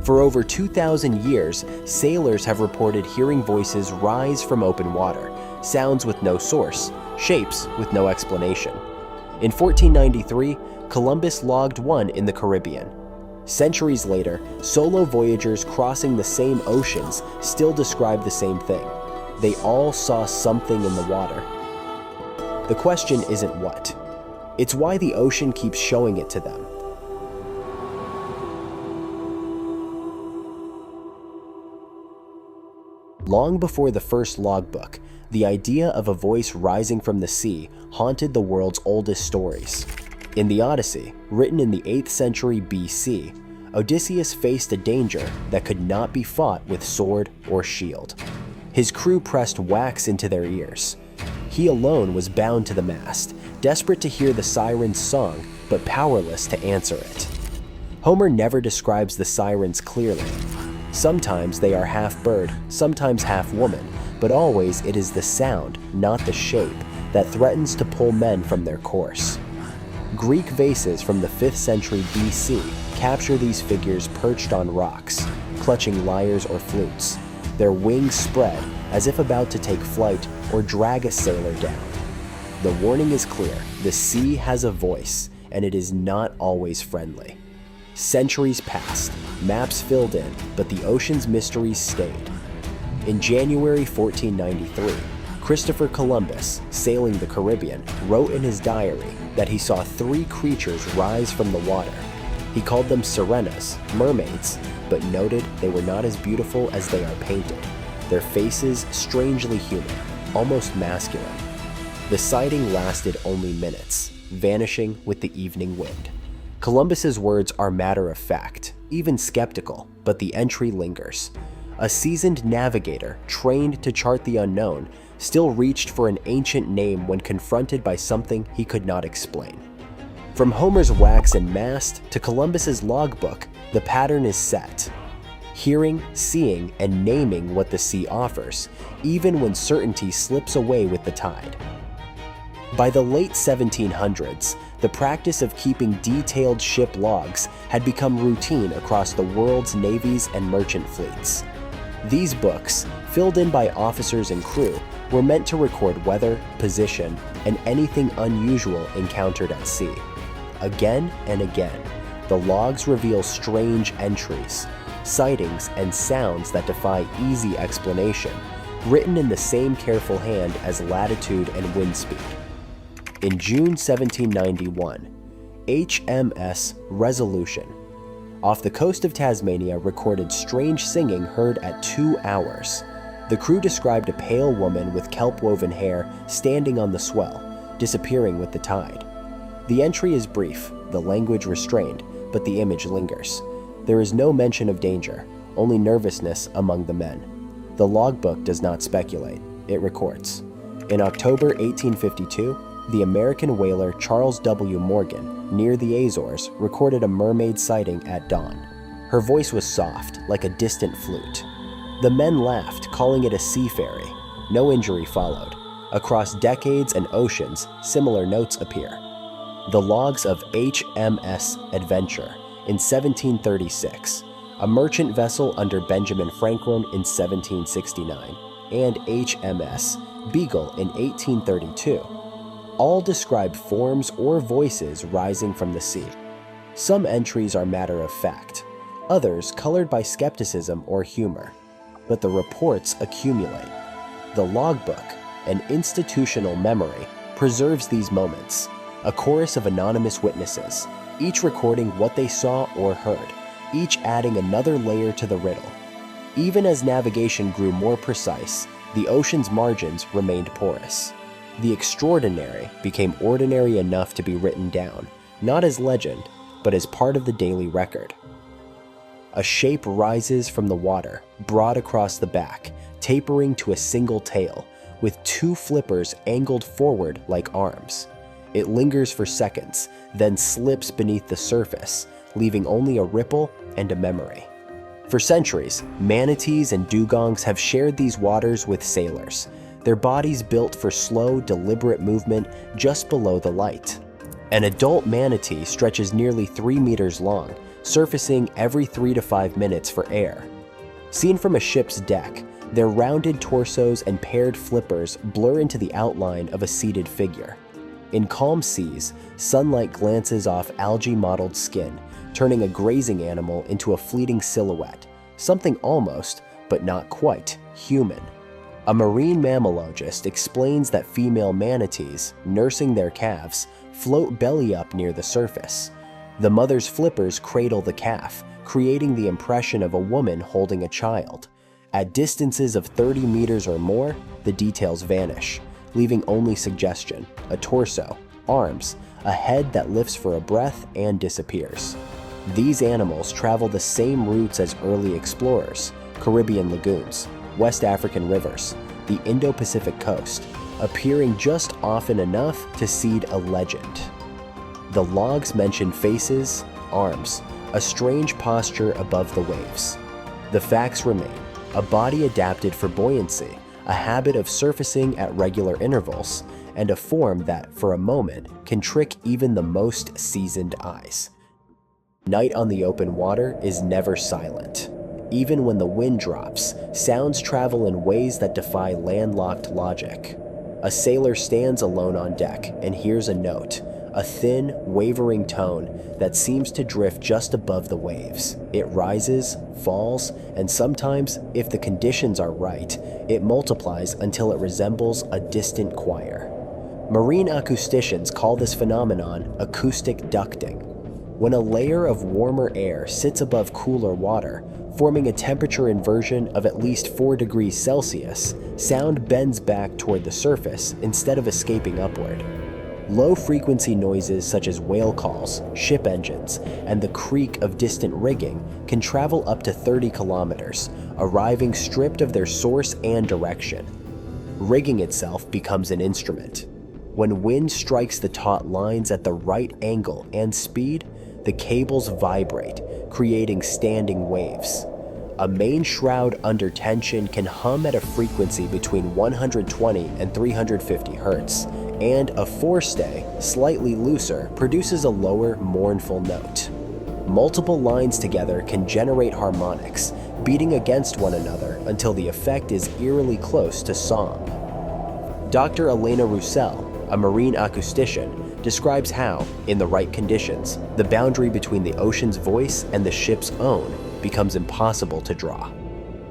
For over 2,000 years, sailors have reported hearing voices rise from open water, sounds with no source, shapes with no explanation. In 1493, Columbus logged one in the Caribbean. Centuries later, solo voyagers crossing the same oceans still describe the same thing. They all saw something in the water. The question isn't what. It's why the ocean keeps showing it to them. Long before the first logbook, the idea of a voice rising from the sea haunted the world's oldest stories. In the Odyssey, written in the 8th century BC, Odysseus faced a danger that could not be fought with sword or shield. His crew pressed wax into their ears. He alone was bound to the mast, desperate to hear the Sirens' song, but powerless to answer it. Homer never describes the Sirens clearly. Sometimes they are half bird, sometimes half woman, but always it is the sound, not the shape, that threatens to pull men from their course. Greek vases from the 5th century BC capture these figures perched on rocks, clutching lyres or flutes, their wings spread as if about to take flight or drag a sailor down. The warning is clear: the sea has a voice, and it is not always friendly. Centuries passed, maps filled in, but the ocean's mysteries stayed. In January 1493, Christopher Columbus, sailing the Caribbean, wrote in his diary that he saw 3 creatures rise from the water. He called them Sirenas, mermaids, but noted they were not as beautiful as they are painted. Their faces strangely human, almost masculine. The sighting lasted only minutes, vanishing with the evening wind. Columbus's words are matter of fact, even skeptical, but the entry lingers. A seasoned navigator, trained to chart the unknown, still reached for an ancient name when confronted by something he could not explain. From Homer's wax and mast to Columbus's logbook, the pattern is set. Hearing, seeing, and naming what the sea offers, even when certainty slips away with the tide. By the late 1700s, the practice of keeping detailed ship logs had become routine across the world's navies and merchant fleets. These books, filled in by officers and crew, were meant to record weather, position, and anything unusual encountered at sea. Again and again, the logs reveal strange entries, sightings, and sounds that defy easy explanation, written in the same careful hand as latitude and wind speed. In June 1791, HMS Resolution, off the coast of Tasmania, recorded strange singing heard at 2 hours. The crew described a pale woman with kelp-woven hair standing on the swell, disappearing with the tide. The entry is brief, the language restrained, but the image lingers. There is no mention of danger, only nervousness among the men. The logbook does not speculate, it records. In October 1852, the American whaler Charles W. Morgan, near the Azores, recorded a mermaid sighting at dawn. Her voice was soft, like a distant flute. The men laughed, calling it a sea fairy. No injury followed. Across decades and oceans, similar notes appear. The logs of HMS Adventure in 1736, a merchant vessel under Benjamin Franklin in 1769, and HMS Beagle in 1832. All describe forms or voices rising from the sea. Some entries are matter of fact, others colored by skepticism or humor. But the reports accumulate. The logbook, an institutional memory, preserves these moments, a chorus of anonymous witnesses, each recording what they saw or heard, each adding another layer to the riddle. Even as navigation grew more precise, the ocean's margins remained porous. The extraordinary became ordinary enough to be written down, not as legend, but as part of the daily record. A shape rises from the water, broad across the back, tapering to a single tail, with 2 flippers angled forward like arms. It lingers for seconds, then slips beneath the surface, leaving only a ripple and a memory. For centuries, manatees and dugongs have shared these waters with sailors, their bodies built for slow, deliberate movement just below the light. An adult manatee stretches nearly 3 meters long, surfacing every 3 to 5 minutes for air. Seen from a ship's deck, their rounded torsos and paired flippers blur into the outline of a seated figure. In calm seas, sunlight glances off algae-mottled skin, turning a grazing animal into a fleeting silhouette, something almost, but not quite, human. A marine mammalogist explains that female manatees, nursing their calves, float belly up near the surface. The mother's flippers cradle the calf, creating the impression of a woman holding a child. At distances of 30 meters or more, the details vanish, leaving only suggestion: a torso, arms, a head that lifts for a breath and disappears. These animals travel the same routes as early explorers: Caribbean lagoons, West African rivers, the Indo-Pacific coast, appearing just often enough to seed a legend. The logs mention faces, arms, a strange posture above the waves. The facts remain: a body adapted for buoyancy, a habit of surfacing at regular intervals, and a form that, for a moment, can trick even the most seasoned eyes. Night on the open water is never silent. Even when the wind drops, sounds travel in ways that defy landlocked logic. A sailor stands alone on deck and hears a note, a thin, wavering tone that seems to drift just above the waves. It rises, falls, and sometimes, if the conditions are right, it multiplies until it resembles a distant choir. Marine acousticians call this phenomenon acoustic ducting. When a layer of warmer air sits above cooler water, forming a temperature inversion of at least 4 degrees Celsius, sound bends back toward the surface instead of escaping upward. Low-frequency noises such as whale calls, ship engines, and the creak of distant rigging can travel up to 30 kilometers, arriving stripped of their source and direction. Rigging itself becomes an instrument. When wind strikes the taut lines at the right angle and speed, the cables vibrate, creating standing waves. A main shroud under tension can hum at a frequency between 120 and 350 hertz, and a forestay, slightly looser, produces a lower, mournful note. Multiple lines together can generate harmonics, beating against one another until the effect is eerily close to song. Dr. Elena Roussel, a marine acoustician, describes how, in the right conditions, the boundary between the ocean's voice and the ship's own becomes impossible to draw.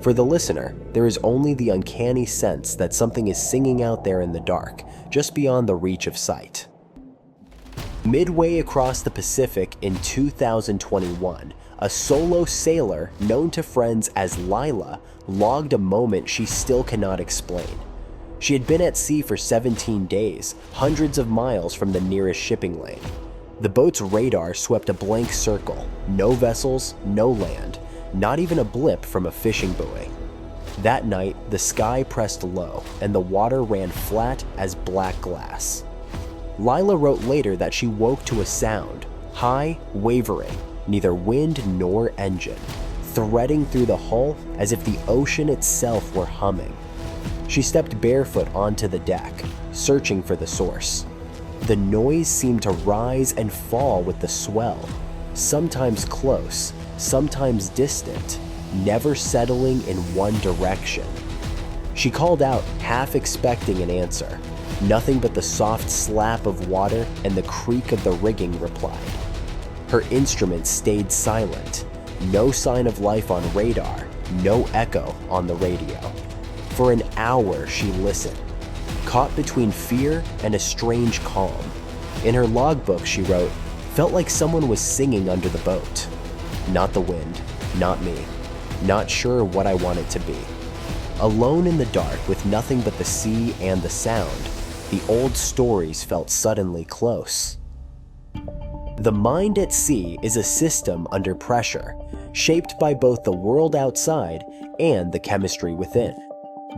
For the listener, there is only the uncanny sense that something is singing out there in the dark, just beyond the reach of sight. Midway across the Pacific in 2021, a solo sailor known to friends as Lila logged a moment she still cannot explain. She had been at sea for 17 days, hundreds of miles from the nearest shipping lane. The boat's radar swept a blank circle, no vessels, no land, not even a blip from a fishing buoy. That night, the sky pressed low, and the water ran flat as black glass. Lila wrote later that she woke to a sound, high, wavering, neither wind nor engine, threading through the hull as if the ocean itself were humming. She stepped barefoot onto the deck, searching for the source. The noise seemed to rise and fall with the swell, sometimes close, sometimes distant, never settling in one direction. She called out, half expecting an answer. Nothing but the soft slap of water and the creak of the rigging replied. Her instrument stayed silent. No sign of life on radar, no echo on the radio. For an hour she listened, caught between fear and a strange calm. In her logbook she wrote, "Felt like someone was singing under the boat. Not the wind, not me. Not sure what I want it to be. Alone in the dark with nothing but the sea and the sound, the old stories felt suddenly close." The mind at sea is a system under pressure, shaped by both the world outside and the chemistry within.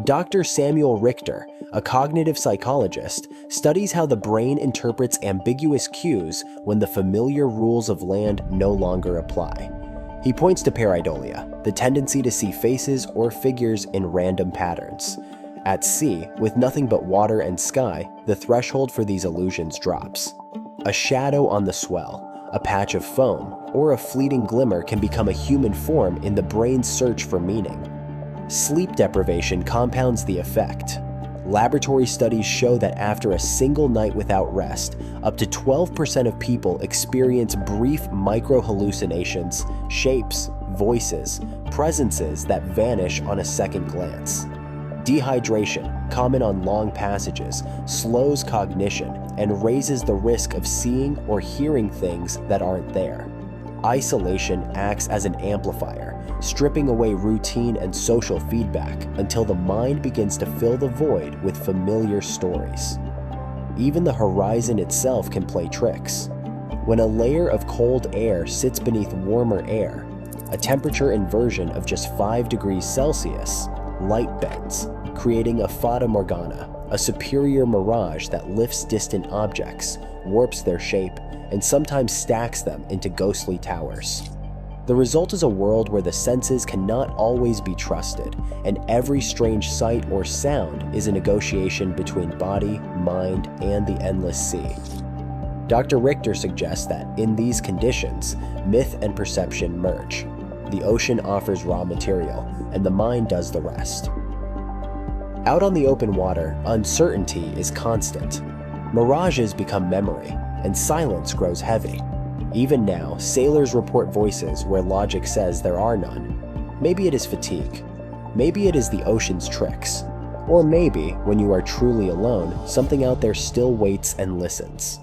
Dr. Samuel Richter, a cognitive psychologist, studies how the brain interprets ambiguous cues when the familiar rules of land no longer apply. He points to pareidolia, the tendency to see faces or figures in random patterns. At sea, with nothing but water and sky, the threshold for these illusions drops. A shadow on the swell, A patch of foam or a fleeting glimmer can become a human form in the brain's search for meaning. Sleep deprivation compounds the effect. Laboratory studies show that after a single night without rest, up to 12% of people experience brief micro-hallucinations, shapes, voices, presences that vanish on a second glance. Dehydration, common on long passages, slows cognition and raises the risk of seeing or hearing things that aren't there. Isolation acts as an amplifier, stripping away routine and social feedback until the mind begins to fill the void with familiar stories. Even the horizon itself can play tricks. When a layer of cold air sits beneath warmer air, a temperature inversion of just 5 degrees Celsius, light bends, creating a fata morgana, a superior mirage that lifts distant objects, warps their shape, and sometimes stacks them into ghostly towers. The result is a world where the senses cannot always be trusted, and every strange sight or sound is a negotiation between body, mind, and the endless sea. Dr. Richter suggests that in these conditions, myth and perception merge. The ocean offers raw material, and the mind does the rest. Out on the open water, uncertainty is constant. Mirages become memory, and silence grows heavy. Even now, sailors report voices where logic says there are none. Maybe it is fatigue. Maybe it is the ocean's tricks. Or maybe, when you are truly alone, something out there still waits and listens.